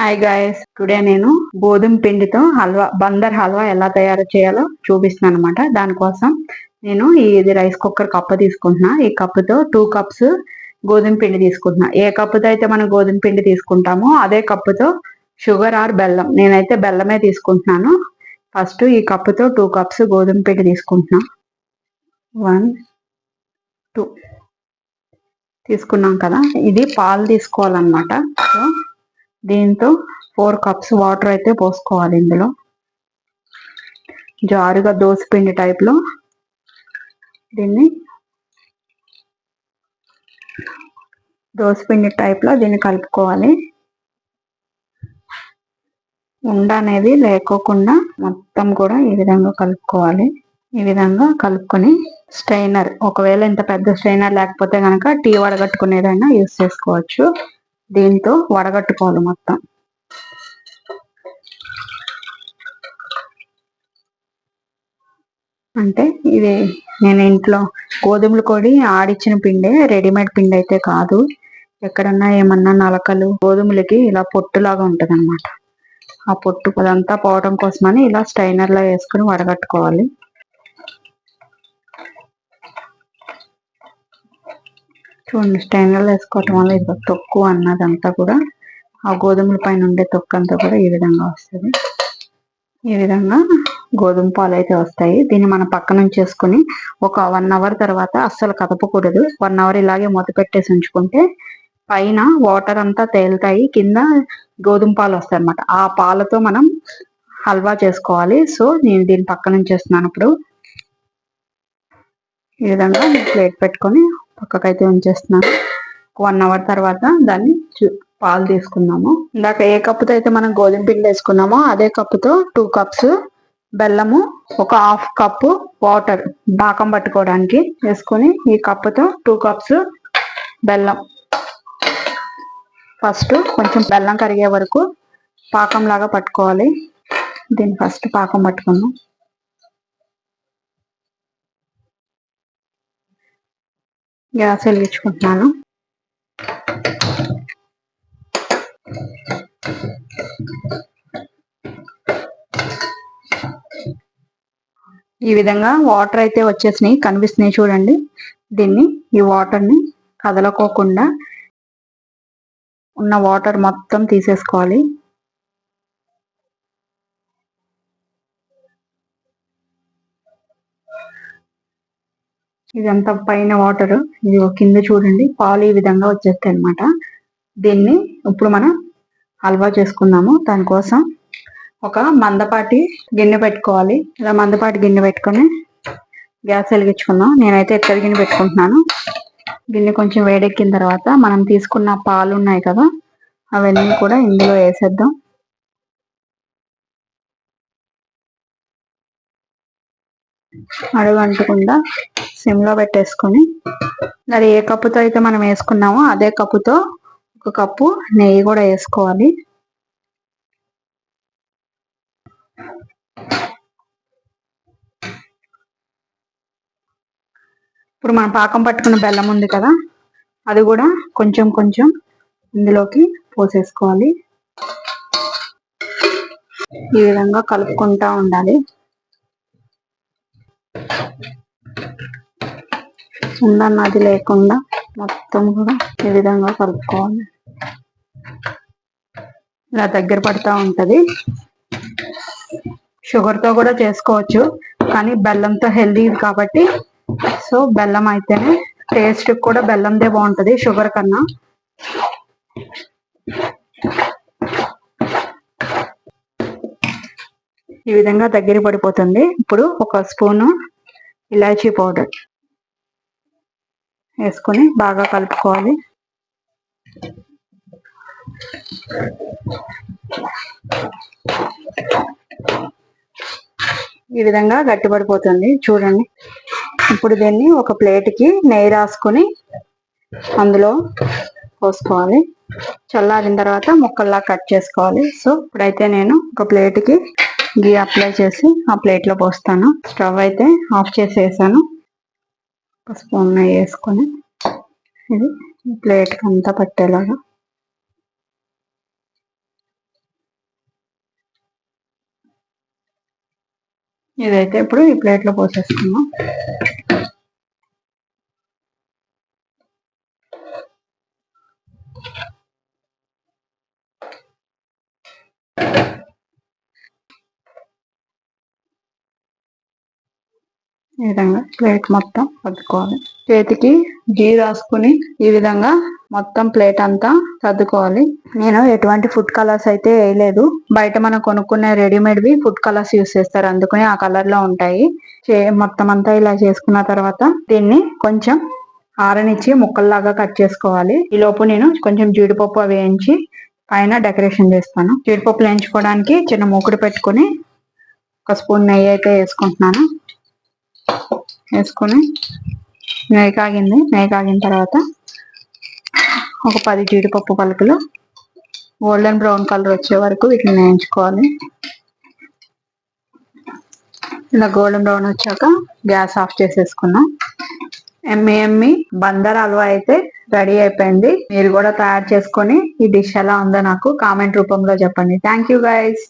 Hi guys, today నేను గోధుమ పిండితో బందర్ హల్వా ఎలా తయారు చేయాలో చూపిస్తున్నాను అనమాట. దానికోసం నేను ఇది రైస్ కుక్కర్ కప్పు తీసుకుంటున్నా. ఈ కప్పుతో 2 కప్స్ గోధుమ పిండి తీసుకుంటున్నా. ఏ కప్పుతో అయితే మనం గోధుమ పిండి తీసుకుంటామో అదే కప్పుతో షుగర్ ఆర్ బెల్లం, నేనైతే బెల్లమే తీసుకుంటున్నాను. ఫస్ట్ ఈ కప్పుతో 2 కప్స్ గోధుమ పిండి తీసుకుంటున్నా. 1 2 తీసుకున్నాం కదా. ఇది పాలు తీసుకోవాలన్నమాట. సో దీంతో 4 కప్స్ వాటర్ అయితే పోసుకోవాలి. ఇందులో జారుగా దోసపిండి టైప్లో దీన్ని కలుపుకోవాలి. ఉండ అనేది లేకోకుండా మొత్తం కూడా ఈ విధంగా కలుపుకోవాలి. ఈ విధంగా కలుపుకొని స్ట్రైనర్, ఒకవేళ ఇంత పెద్ద స్ట్రైనర్ లేకపోతే కనుక టీ వడగట్టుకునేదైనా యూస్ చేసుకోవచ్చు. దీంతో వడగట్టుకోవాలి మొత్తం. అంటే ఇది నేను ఇంట్లో గోధుమలు కొడి ఆడిచ్చిన పిండే, రెడీమేడ్ పిండి అయితే కాదు. ఎక్కడన్నా ఏమన్నా నలకలు గోధుమలకి ఇలా పొట్టులాగా ఉంటది అనమాట. ఆ పొట్టు అదంతా పోవడం కోసమని ఇలా స్ట్రైనర్ లో వేసుకుని వడగట్టుకోవాలి. చూడండి, స్ట్రైనర్ లో వేసుకోవటం వల్ల ఇది తొక్కు అన్నదంతా కూడా, ఆ గోధుమల పైన ఉండే తొక్కు అంతా కూడా ఈ విధంగా వస్తుంది. ఈ విధంగా గోధుమ పాలు అయితే వస్తాయి. దీన్ని మనం పక్కన ఉంచేసుకుని ఒక 1 అవర్ తర్వాత అస్సలు కదపకూడదు. 1 అవర్ ఇలాగే మూత పెట్టేసి ఉంచుకుంటే పైన వాటర్ అంతా తేలుతాయి, కింద గోధుమ పాలు వస్తాయి అన్నమాట. ఆ పాలతో మనం హల్వా చేసుకోవాలి. సో నేను దీన్ని పక్కన ఉంచేస్తున్నాను. ఇప్పుడు ఈ విధంగా ప్లేట్ పెట్టుకొని పక్కకైతే ఉంచేస్తున్నాను. 1 అవర్ తర్వాత దాన్ని పాలు తీసుకున్నాము. ఇందాక ఏ కప్పుతో అయితే మనం గోధుమ పిండి వేసుకున్నామో అదే కప్పుతో 2 కప్స్ బెల్లము, ఒక 1/2 కప్పు వాటర్ పాకం పట్టుకోవడానికి వేసుకొని, ఈ కప్పుతో 2 కప్స్ బెల్లం. ఫస్ట్ కొంచెం బెల్లం కరిగే వరకు పాకం లాగా పట్టుకోవాలి. దీన్ని ఫస్ట్ పాకం పట్టుకున్నాం. గ్యాస్ వెలిగించుకుంటున్నాను. ఈ విధంగా వాటర్ అయితే వచ్చేసినాయి, కనిపిస్తున్నాయి చూడండి. దీన్ని, ఈ వాటర్ని కదలకోకుండా ఉన్న వాటర్ మొత్తం తీసేసుకోవాలి. ఇదంతా పైన వాటర్, ఇది కింద చూడండి పాలు ఈ విధంగా వచ్చేస్తాయి అనమాట. దీన్ని ఇప్పుడు మనం హల్వా చేసుకుందాము. దానికోసం ఒక మందపాటి గిన్నె పెట్టుకోవాలి. ఇలా మందపాటి గిన్నె పెట్టుకొని గ్యాస్ వెలిగించుకుందాం. నేనైతే ఎత్తడి గిన్నె పెట్టుకుంటున్నాను. గిన్నె కొంచెం వేడెక్కిన తర్వాత మనం తీసుకున్న పాలు ఉన్నాయి కదా, అవన్నీ కూడా ఇందులో వేసేద్దాం. అడుగు అంటకుండా సిమ్లో పెట్టేసుకొని, మరి ఏ కప్పుతో అయితే మనం వేసుకున్నామో అదే కప్పుతో 1 కప్పు నెయ్యి కూడా వేసుకోవాలి. ఇప్పుడు మనం పాకం పట్టుకున్న బెల్లం ఉంది కదా, అది కూడా కొంచెం కొంచెం ఇందులోకి పోసేసుకోవాలి. ఈ విధంగా కలుపుకుంటా ఉండాలి. ఉండన్నది లేకుండా మొత్తం కూడా ఈ విధంగా కలుపుకోవాలి. ఇలా దగ్గర పడుతూ ఉంటుంది. షుగర్తో కూడా చేసుకోవచ్చు, కానీ బెల్లంతో హెల్దీ కాబట్టి సో బెల్లం అయితేనే టేస్ట్ కూడా బెల్లందే బాగుంటుంది షుగర్ కన్నా. ఈ విధంగా దగ్గర పడిపోతుంది. ఇప్పుడు 1 స్పూను ఇలాచీ పౌడర్ వేసుకొని బాగా కలుపుకోవాలి. ఈ విధంగా గట్టిపడిపోతుంది చూడండి. ఇప్పుడు దీన్ని ఒక ప్లేట్కి నెయ్యి రాసుకొని అందులో పోసుకోవాలి. చల్లారిన తర్వాత ముక్కల్లా కట్ చేసుకోవాలి. సో ఇప్పుడైతే నేను ఒక ప్లేట్కి గీ అప్లై చేసి ఆ ప్లేట్లో పోస్తాను. స్టవ్ అయితే ఆఫ్ చేసేసాను. 1 స్పూన్ నెయ్యి వేసుకొని ఇది ప్లేట్కి అంతా పట్టేలాగా ఇదైతే ఇప్పుడు ఈ ప్లేట్ లో పోసేసుకున్నాం. ఈ విధంగా ప్లేట్ మొత్తం సర్దుకోవాలి. చేతికి గీ రాసుకుని ఈ విధంగా మొత్తం ప్లేట్ అంతా సర్దుకోవాలి. నేను ఎటువంటి ఫుడ్ కలర్స్ అయితే వేయలేదు. బయట మనం కొనుక్కునే రెడీమేడ్ వి ఫుడ్ కలర్స్ యూస్ చేస్తారు, అందుకని ఆ కలర్ లో ఉంటాయి. మొత్తం అంతా ఇలా చేసుకున్న తర్వాత దీన్ని కొంచెం ఆరనిచ్చి ముక్కల్లాగా కట్ చేసుకోవాలి. ఈ లోపు నేను కొంచెం జీడిపప్పు వేయించి పైన డెకరేషన్ చేస్తాను. జీడిపప్పు వేయించుకోవడానికి చిన్న మూకుడు పెట్టుకుని ఒక స్పూన్ నెయ్యి అయితే వేసుకుంటున్నాను. వేసుకొని నెయ్యి కాగింది. నెయ్యి కాగిన తర్వాత ఒక 10 జీడిపప్పు పలుకులు గోల్డెన్ బ్రౌన్ కలర్ వచ్చే వరకు వీటిని వేయించుకోవాలి. ఇలా గోల్డెన్ బ్రౌన్ వచ్చాక గ్యాస్ ఆఫ్ చేసేసుకున్నాం. ఎమ్మి బందర్ హల్వా అయితే రెడీ అయిపోయింది. మీరు కూడా తయారు చేసుకొని ఈ డిష్ ఎలా ఉందో నాకు కామెంట్ రూపంలో చెప్పండి. Thank you guys.